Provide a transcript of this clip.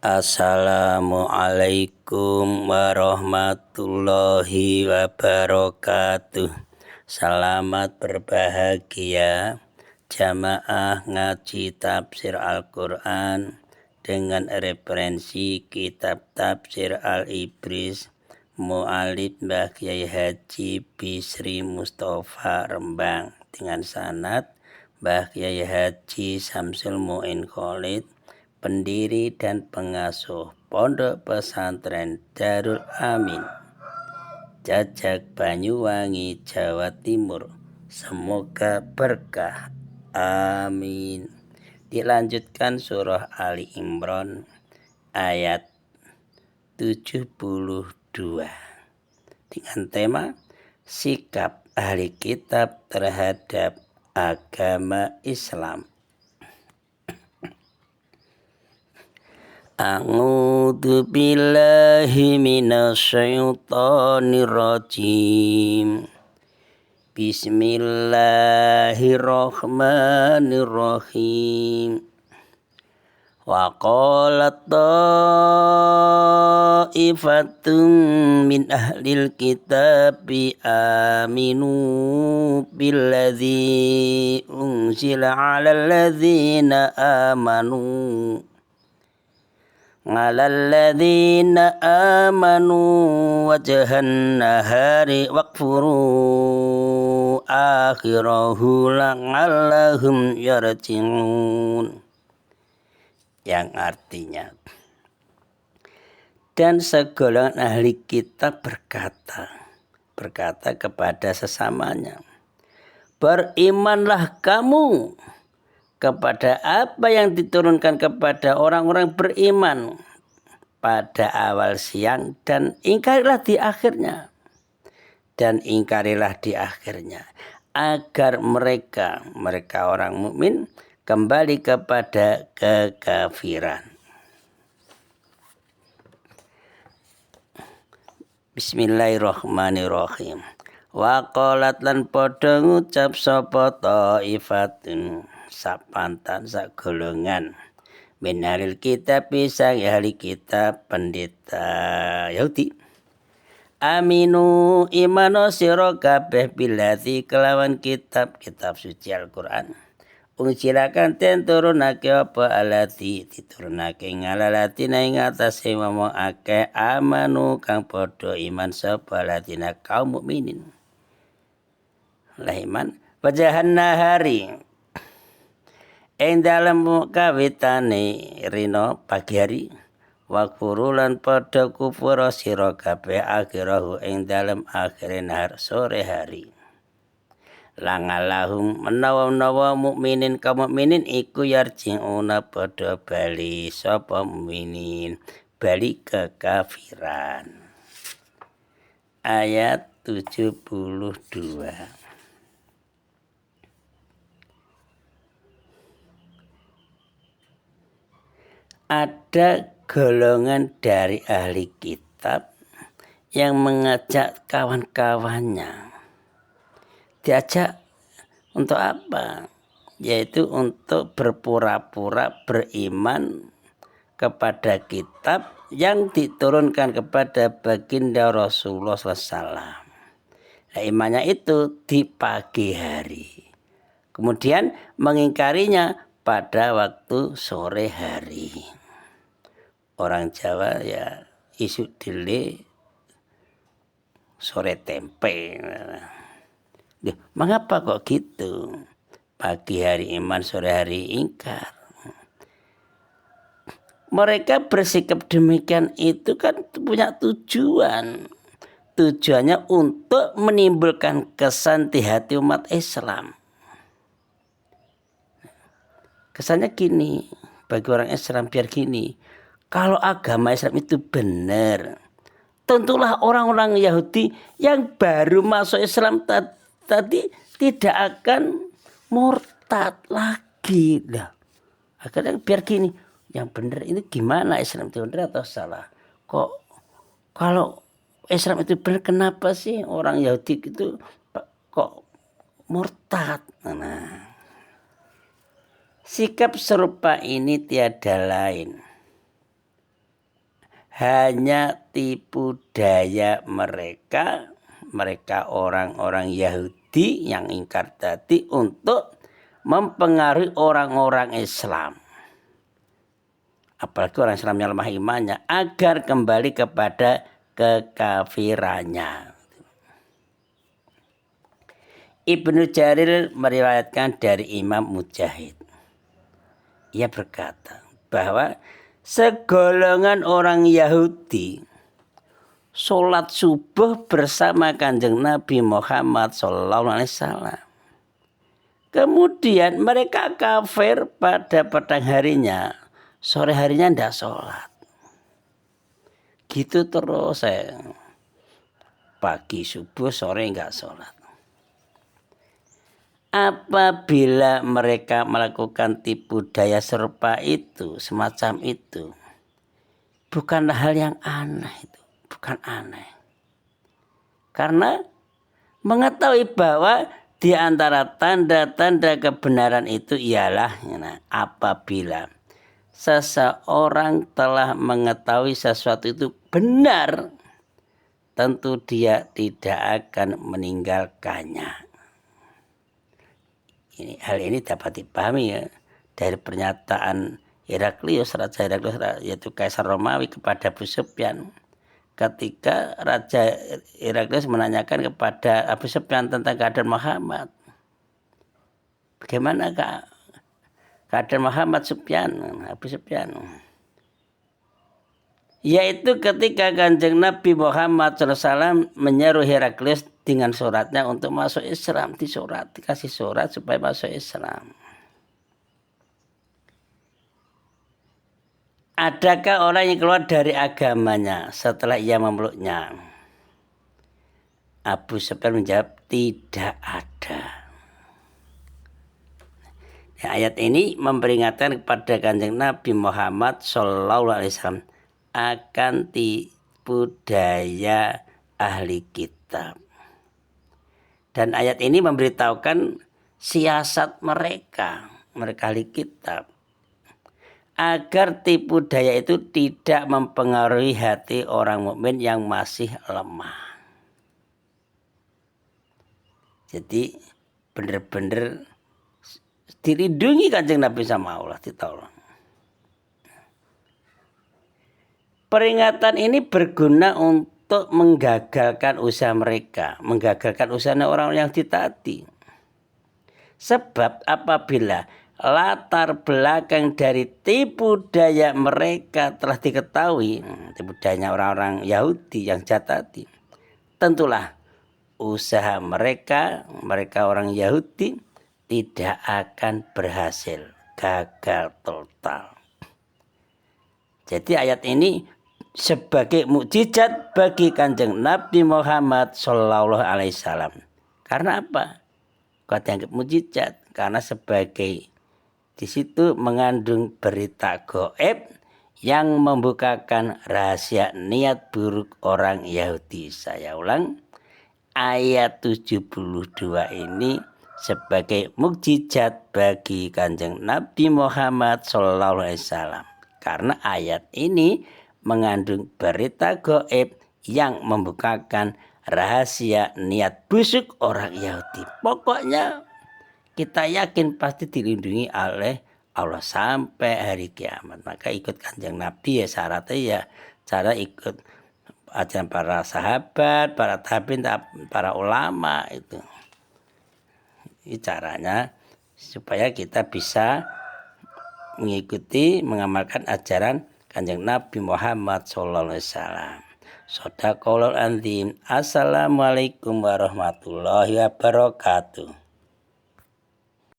Assalamualaikum warahmatullahi wabarakatuh. Selamat berbahagia jamaah ngaji tafsir Al-Quran dengan referensi kitab tafsir Al-Ibris Mu'alib Mbah Kyai Haji Bisri Mustafa Rembang dengan sanad Mbah Kyai Haji Samsul Mu'in Khalid, pendiri dan pengasuh Pondok Pesantren Darul Amin, Jajak Banyuwangi, Jawa Timur. Semoga berkah. Amin. Dilanjutkan surah Ali Imran ayat 72 dengan tema sikap ahli kitab terhadap agama Islam. A'udzu billahi minasyaitonir rajim. Bismillahirrahmanirrahim. Wa qalat ta'ifatun min ahlil kitabi aminu billadzi unzila 'alal ladzina amanu Alalladzina amanu wajhan nahari waqfuru akhirahu la'allahum yarji'un, yang artinya, dan segolongan ahli kitab berkata kepada sesamanya, berimanlah kamu kepada apa yang diturunkan kepada orang-orang beriman pada awal siang, dan ingkarilah di akhirnya, agar mereka orang mukmin kembali kepada kekafiran. Bismillahirrahmanirrahim. Wa qalat lan padha ngucap sapa ta'ifatun sapantan sagolongan minaril kitab sang ahli kitab pendeta Yahudi, aminu imano sira kabeh bilati kelawan kitab suci Al-Qur'an, unsilakan ten turunake apa alati diturunake ngalalati ing atase wong akeh amanu kang padha iman sapa latina kaum mukminin lah iman wajahan nahari ing dalem kawitane rino pagi hari, wakfuru lan padha kufur sira kabeh akhirahu ing dalem akhire nahar sore hari, langalahum menawa mukminin kaum mukminin iku yarji'una padha bali sapa mukminin bali kekafiran. Ayat 72. Ada golongan dari ahli kitab yang mengajak kawan-kawannya. Diajak untuk apa? Yaitu untuk berpura-pura beriman kepada kitab yang diturunkan kepada baginda Rasulullah SAW. Nah, imannya itu di pagi hari. Kemudian mengingkarinya pada waktu sore hari. Orang Jawa ya isu dile sore tempe. Mengapa kok gitu? Pagi hari iman, sore hari ingkar. Mereka bersikap demikian itu kan punya tujuan. Tujuannya untuk menimbulkan kesan di hati umat Islam. Kesannya gini, bagi orang Islam biar gini, kalau agama Islam itu benar, tentulah orang-orang Yahudi yang baru masuk Islam tadi tidak akan murtad lagi. Nah, akhirnya biar gini, yang benar ini gimana, Islam itu benar atau salah? Kok kalau Islam itu benar, kenapa sih orang Yahudi itu kok murtad? Nah, sikap serupa ini tiada lain hanya tipu daya mereka orang-orang Yahudi yang ingkar tadi untuk mempengaruhi orang-orang Islam, apalagi orang Islam yang lemah imannya, agar kembali kepada kekafirannya. Ibnu Jarir meriwayatkan dari Imam Mujahid. Ia berkata bahwa segolongan orang Yahudi sholat subuh bersama Kanjeng Nabi Muhammad SAW. Kemudian mereka kafir pada petang harinya, sore harinya tidak sholat. Gitu terus pagi subuh sore enggak sholat. Apabila mereka melakukan tipu daya serupa itu, semacam itu, bukanlah hal yang aneh itu, bukan aneh. Karena mengetahui bahwa di antara tanda-tanda kebenaran itu ialah apabila seseorang telah mengetahui sesuatu itu benar, tentu dia tidak akan meninggalkannya. Hal ini dapat dipahami ya dari pernyataan Heraklius, Raja Heraklius, yaitu Kaisar Romawi kepada Abu Sufyan. Ketika Raja Heraklius menanyakan kepada Abu Sufyan tentang keadaan Muhammad. Bagaimana keadaan Muhammad Abu Sufyan? Yaitu ketika Kanjeng Nabi Muhammad SAW menyeru Heraklius dengan suratnya untuk masuk Islam, dikasih surat supaya masuk Islam. Adakah orang yang keluar dari agamanya setelah ia memeluknya? Abu Sufyan menjawab, tidak ada. Ayat ini memperingatkan kepada Kanjeng Nabi Muhammad SAW akan tipu daya ahli kitab. Dan ayat ini memberitahukan siasat mereka ahli kitab, agar tipu daya itu tidak mempengaruhi hati orang mukmin yang masih lemah. Jadi benar-benar dilindungi Kanjeng Nabi sama Allah, ditolong. Peringatan ini berguna untuk menggagalkan usaha mereka, menggagalkan usaha orang yang ditaati. Sebab apabila latar belakang dari tipu daya mereka telah diketahui, tipu dayanya orang-orang Yahudi yang jatati, tentulah usaha mereka orang Yahudi tidak akan berhasil, gagal total. Jadi ayat ini sebagai mukjizat bagi Kanjeng Nabi Muhammad SAW. Karena apa? Kau dianggap mukjizat karena sebagai di situ mengandung berita gaib yang membukakan rahasia niat buruk orang Yahudi. Saya ulang, ayat 72 ini sebagai mukjizat bagi Kanjeng Nabi Muhammad SAW. Karena ayat ini mengandung berita gaib yang membukakan rahasia niat busuk orang Yahudi. Pokoknya kita yakin pasti dilindungi oleh Allah sampai hari kiamat. Maka ikut Kanjeng Nabi ya syaratnya ya cara ikut ajaran para sahabat, para tabi'in, para ulama itu. Ini caranya supaya kita bisa mengikuti, mengamalkan ajaran Kanjeng Nabi Muhammad SAW. Shadaqallahul azim. Assalamualaikum warahmatullahi wabarakatuh.